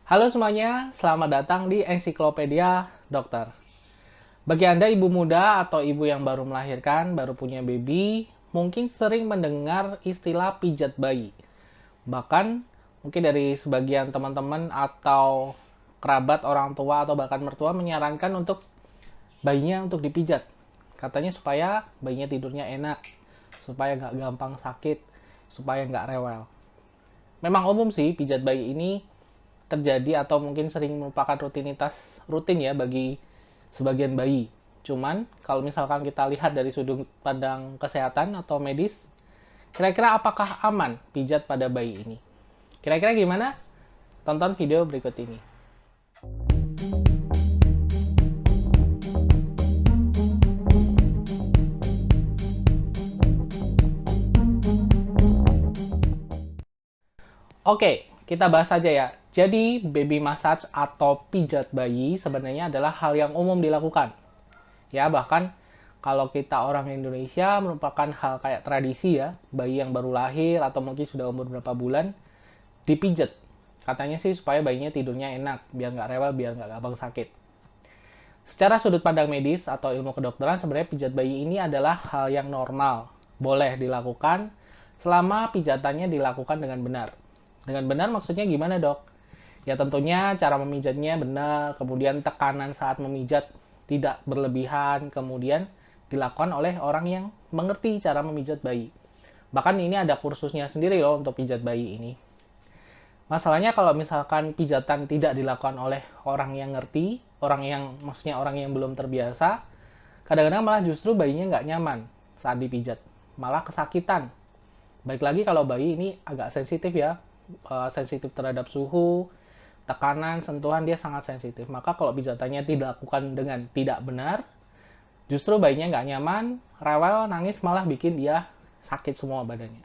Halo semuanya, selamat datang di Ensiklopedia Dokter. Bagi Anda ibu muda atau ibu yang baru melahirkan, baru punya baby, mungkin sering mendengar istilah pijat bayi. Bahkan mungkin dari sebagian teman-teman atau kerabat orang tua atau bahkan mertua menyarankan untuk bayinya untuk dipijat. Katanya supaya bayinya tidurnya enak, supaya nggak gampang sakit, supaya nggak rewel. Memang umum sih pijat bayi ini terjadi atau mungkin sering merupakan rutin ya bagi sebagian bayi. Cuman kalau misalkan kita lihat dari sudut pandang kesehatan atau medis, kira-kira apakah aman pijat pada bayi ini? Kira-kira gimana? Tonton video berikut ini. Oke, kita bahas saja ya. Jadi, baby massage atau pijat bayi sebenarnya adalah hal yang umum dilakukan. Ya, bahkan kalau kita orang Indonesia merupakan hal kayak tradisi ya, bayi yang baru lahir atau mungkin sudah umur berapa bulan dipijat. Katanya sih supaya bayinya tidurnya enak, biar nggak rewel, biar nggak gampang sakit. Secara sudut pandang medis atau ilmu kedokteran, sebenarnya pijat bayi ini adalah hal yang normal. Boleh dilakukan selama pijatannya dilakukan dengan benar. Dengan benar maksudnya gimana dok? Ya tentunya cara memijatnya benar, kemudian tekanan saat memijat tidak berlebihan, kemudian dilakukan oleh orang yang mengerti cara memijat bayi. Bahkan ini ada kursusnya sendiri loh untuk pijat bayi ini. Masalahnya kalau misalkan pijatan tidak dilakukan oleh orang yang ngerti, maksudnya orang yang belum terbiasa, kadang-kadang malah justru bayinya nggak nyaman saat dipijat, malah kesakitan. Baik lagi kalau bayi ini agak sensitif ya, sensitif terhadap suhu, tekanan, sentuhan dia sangat sensitif. Maka kalau pijatannya tidak dilakukan dengan tidak benar, justru bayinya nggak nyaman, rewel, nangis, malah bikin dia sakit semua badannya.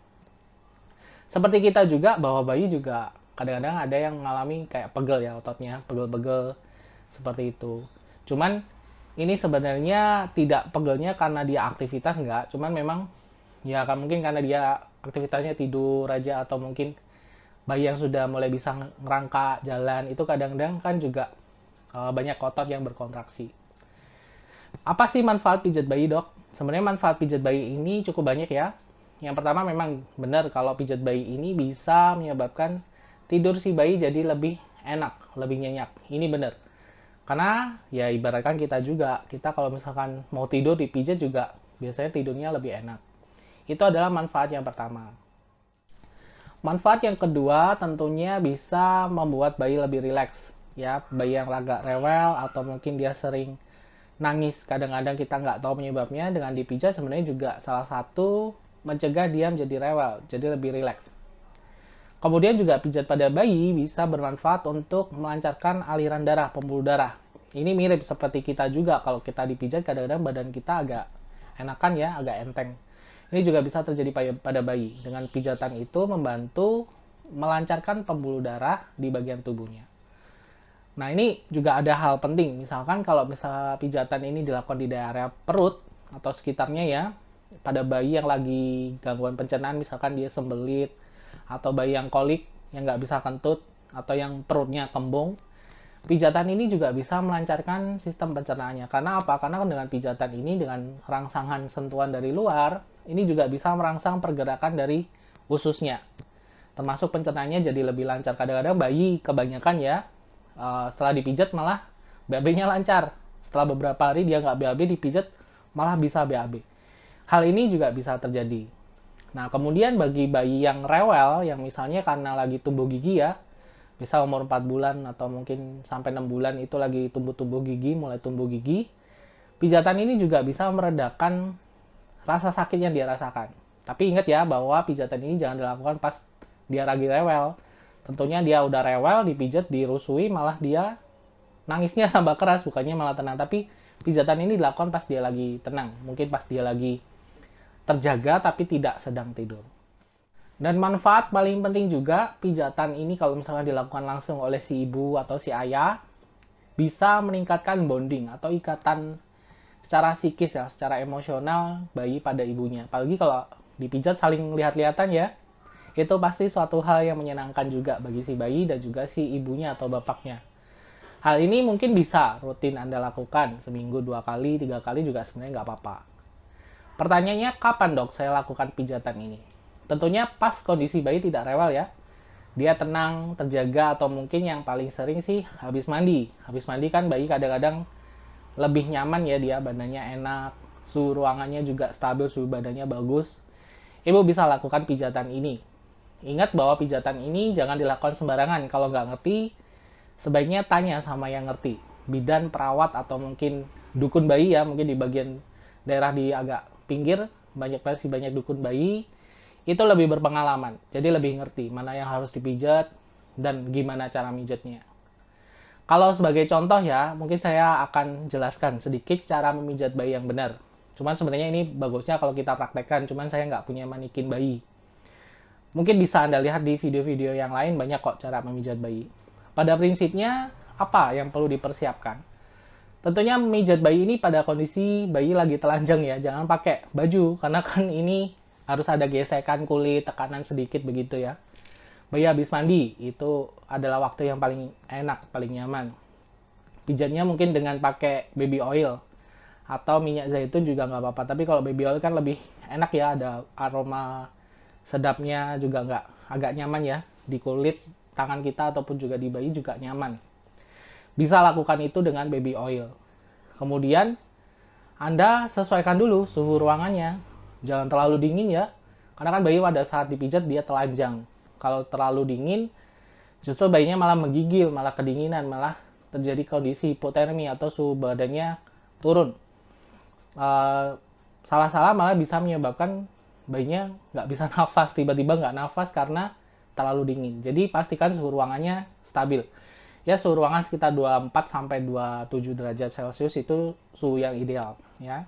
Seperti kita juga, bahwa bayi juga kadang-kadang ada yang mengalami kayak pegel ya ototnya, pegel-pegel seperti itu. Cuman ini sebenarnya tidak pegelnya karena dia aktivitas enggak, cuman memang ya mungkin karena dia aktivitasnya tidur aja atau mungkin bayi yang sudah mulai bisa ngerangka jalan itu kadang-kadang kan juga banyak otot yang berkontraksi. Apa sih manfaat pijat bayi dok? Sebenarnya manfaat pijat bayi ini cukup banyak ya. Yang pertama memang benar kalau pijat bayi ini bisa menyebabkan tidur si bayi jadi lebih enak, lebih nyenyak. Ini benar. Karena ya ibaratkan kita juga, kita kalau misalkan mau tidur dipijat juga biasanya tidurnya lebih enak. Itu adalah manfaat yang pertama. Manfaat yang kedua tentunya bisa membuat bayi lebih rileks. Ya, bayi yang agak rewel atau mungkin dia sering nangis, kadang-kadang kita nggak tahu penyebabnya, dengan dipijat sebenarnya juga salah satu mencegah dia menjadi rewel, jadi lebih rileks. Kemudian juga pijat pada bayi bisa bermanfaat untuk melancarkan aliran darah, pembuluh darah. Ini mirip seperti kita juga, kalau kita dipijat kadang-kadang badan kita agak enakan ya, agak enteng. Ini juga bisa terjadi pada bayi. Dengan pijatan itu membantu melancarkan pembuluh darah di bagian tubuhnya. Nah ini juga ada hal penting, misalkan kalau misalnya pijatan ini dilakukan di daerah perut atau sekitarnya ya, pada bayi yang lagi gangguan pencernaan, misalkan dia sembelit, atau bayi yang kolik, yang nggak bisa kentut, atau yang perutnya kembung, pijatan ini juga bisa melancarkan sistem pencernaannya. Karena apa? Karena dengan pijatan ini, dengan rangsangan sentuhan dari luar, ini juga bisa merangsang pergerakan dari ususnya. Termasuk pencernaannya jadi lebih lancar. Kadang-kadang bayi kebanyakan ya, setelah dipijat malah BAB-nya lancar. Setelah beberapa hari dia nggak BAB, dipijat malah bisa BAB. Hal ini juga bisa terjadi. Nah, kemudian bagi bayi yang rewel, yang misalnya karena lagi tumbuh gigi ya, bisa umur 4 bulan atau mungkin sampai 6 bulan itu lagi tumbuh gigi, mulai tumbuh gigi, pijatan ini juga bisa meredakan rasa sakit yang dia rasakan. Tapi ingat ya, bahwa pijatan ini jangan dilakukan pas dia lagi rewel. Tentunya dia udah rewel, dipijat, dirusui, malah dia nangisnya tambah keras, bukannya malah tenang. Tapi pijatan ini dilakukan pas dia lagi tenang, mungkin pas dia lagi terjaga tapi tidak sedang tidur. Dan manfaat paling penting juga, pijatan ini kalau misalnya dilakukan langsung oleh si ibu atau si ayah, bisa meningkatkan bonding atau ikatan secara psikis ya, secara emosional bayi pada ibunya. Apalagi kalau dipijat saling lihat-lihatan ya, itu pasti suatu hal yang menyenangkan juga bagi si bayi dan juga si ibunya atau bapaknya. Hal ini mungkin bisa rutin Anda lakukan, seminggu 2 kali, 3 kali juga sebenarnya nggak apa-apa. Pertanyaannya, kapan dok saya lakukan pijatan ini? Tentunya pas kondisi bayi tidak rewel ya. Dia tenang, terjaga, atau mungkin yang paling sering sih habis mandi. Habis mandi kan bayi kadang-kadang lebih nyaman ya, dia badannya enak, suhu ruangannya juga stabil, suhu badannya bagus. Ibu bisa lakukan pijatan ini. Ingat bahwa pijatan ini jangan dilakukan sembarangan. Kalau nggak ngerti, sebaiknya tanya sama yang ngerti. Bidan, perawat, atau mungkin dukun bayi ya, mungkin di bagian daerah di agak pinggir, banyak dukun bayi, itu lebih berpengalaman. Jadi lebih ngerti mana yang harus dipijat dan gimana cara mijatnya. Kalau sebagai contoh ya, mungkin saya akan jelaskan sedikit cara memijat bayi yang benar. Cuman sebenarnya ini bagusnya kalau kita praktekkan, cuman saya nggak punya manikin bayi. Mungkin bisa Anda lihat di video-video yang lain, banyak kok cara memijat bayi. Pada prinsipnya, apa yang perlu dipersiapkan? Tentunya memijat bayi ini pada kondisi bayi lagi telanjang ya, jangan pakai baju, karena kan ini harus ada gesekan kulit, tekanan sedikit begitu ya. Bayi habis mandi, itu adalah waktu yang paling enak, paling nyaman. Pijatnya mungkin dengan pakai baby oil, atau minyak zaitun juga nggak apa-apa. Tapi kalau baby oil kan lebih enak ya, ada aroma sedapnya juga agak nyaman ya. Di kulit, tangan kita, ataupun juga di bayi juga nyaman. Bisa lakukan itu dengan baby oil. Kemudian, Anda sesuaikan dulu suhu ruangannya. Jangan terlalu dingin ya, karena kan bayi pada saat dipijat dia telanjang. Kalau terlalu dingin, justru bayinya malah menggigil, malah kedinginan, malah terjadi kondisi hipotermi atau suhu badannya turun. Salah-salah malah bisa menyebabkan bayinya nggak bisa nafas, tiba-tiba nggak nafas karena terlalu dingin. Jadi pastikan suhu ruangannya stabil. Ya, suhu ruangan sekitar 24-27 derajat Celcius itu suhu yang ideal ya.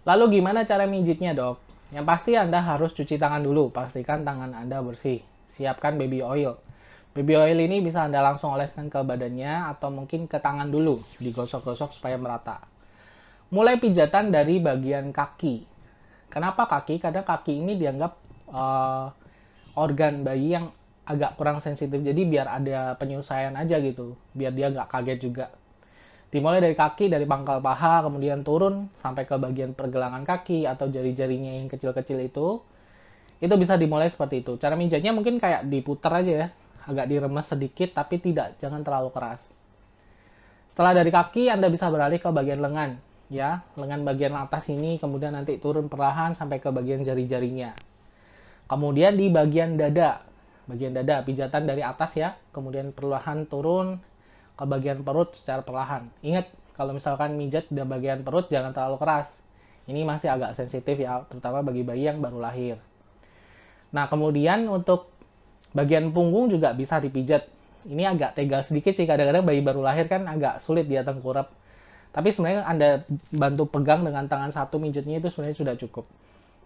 Lalu gimana cara mijitnya dok? Yang pasti Anda harus cuci tangan dulu, pastikan tangan Anda bersih. Siapkan baby oil. Baby oil ini bisa Anda langsung oleskan ke badannya atau mungkin ke tangan dulu, digosok-gosok supaya merata. Mulai pijatan dari bagian kaki. Kenapa kaki? Karena kaki ini dianggap organ bayi yang agak kurang sensitif, jadi biar ada penyesuaian aja gitu, biar dia nggak kaget juga. Dimulai dari kaki, dari pangkal paha, kemudian turun sampai ke bagian pergelangan kaki atau jari-jarinya yang kecil-kecil itu bisa dimulai seperti itu. Cara mijatnya mungkin kayak diputar aja ya, agak diremes sedikit, tapi jangan terlalu keras. Setelah dari kaki, Anda bisa beralih ke bagian lengan, ya, lengan bagian atas ini, kemudian nanti turun perlahan sampai ke bagian jari-jarinya. Kemudian di bagian dada, pijatan dari atas ya, kemudian perlahan turun ke bagian perut secara perlahan. Ingat, kalau misalkan mijat di bagian perut jangan terlalu keras. Ini masih agak sensitif ya, terutama bagi bayi yang baru lahir. Nah, kemudian untuk bagian punggung juga bisa dipijat. Ini agak tegal sedikit sih, kadang-kadang bayi baru lahir kan agak sulit dia tengkurap. Tapi sebenarnya Anda bantu pegang dengan tangan satu mijatnya itu sebenarnya sudah cukup.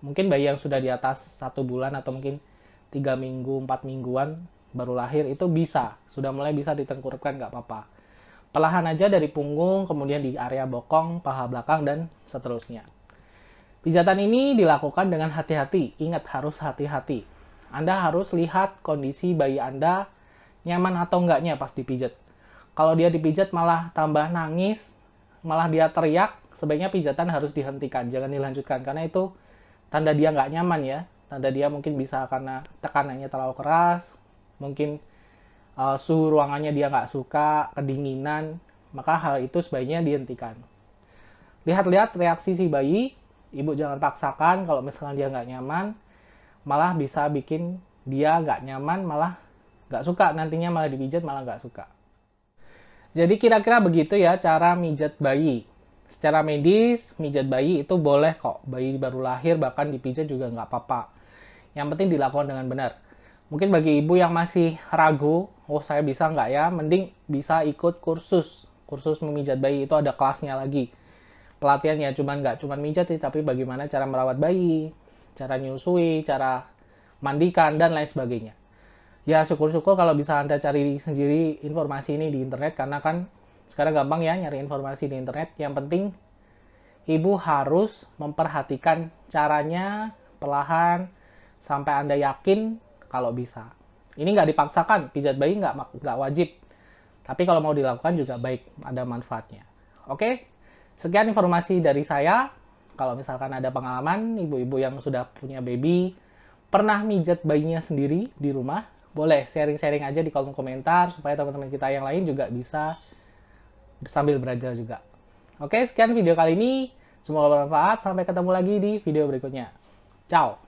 Mungkin bayi yang sudah di atas 1 bulan atau mungkin 3 minggu, 4 mingguan baru lahir itu sudah mulai bisa ditengkurapkan, nggak apa-apa. Perlahan aja dari punggung, kemudian di area bokong, paha belakang, dan seterusnya. Pijatan ini dilakukan dengan hati-hati. Ingat, harus hati-hati. Anda harus lihat kondisi bayi Anda nyaman atau enggaknya pas dipijat. Kalau dia dipijat malah tambah nangis, malah dia teriak, sebaiknya pijatan harus dihentikan, jangan dilanjutkan. Karena itu tanda dia nggak nyaman ya. Tanda dia mungkin bisa karena tekanannya terlalu keras, mungkin suhu ruangannya dia nggak suka, kedinginan, maka hal itu sebaiknya dihentikan. Lihat-lihat reaksi si bayi, ibu jangan paksakan. Kalau misalkan dia nggak nyaman, malah bisa bikin dia nggak nyaman, malah nggak suka, nantinya malah dipijat malah nggak suka. Jadi kira-kira begitu ya cara mijat bayi. Secara medis, mijat bayi itu boleh kok, bayi baru lahir bahkan dipijat juga nggak apa-apa. Yang penting dilakukan dengan benar. Mungkin bagi ibu yang masih ragu, oh saya bisa nggak ya, mending bisa ikut kursus memijat bayi. Itu ada kelasnya lagi. Pelatihannya nggak cuma mijat sih, tapi bagaimana cara merawat bayi, cara nyusui, cara mandikan, dan lain sebagainya. Ya syukur-syukur kalau bisa Anda cari sendiri informasi ini di internet, karena kan sekarang gampang ya nyari informasi di internet. Yang penting ibu harus memperhatikan caranya perlahan, sampai Anda yakin kalau bisa. Ini nggak dipaksakan, pijat bayi nggak wajib. Tapi kalau mau dilakukan juga baik, ada manfaatnya. Oke, sekian informasi dari saya. Kalau misalkan ada pengalaman, ibu-ibu yang sudah punya baby, pernah mijat bayinya sendiri di rumah, boleh sharing-sharing aja di kolom komentar, supaya teman-teman kita yang lain juga bisa sambil belajar juga. Oke, sekian video kali ini. Semoga bermanfaat. Sampai ketemu lagi di video berikutnya. Ciao!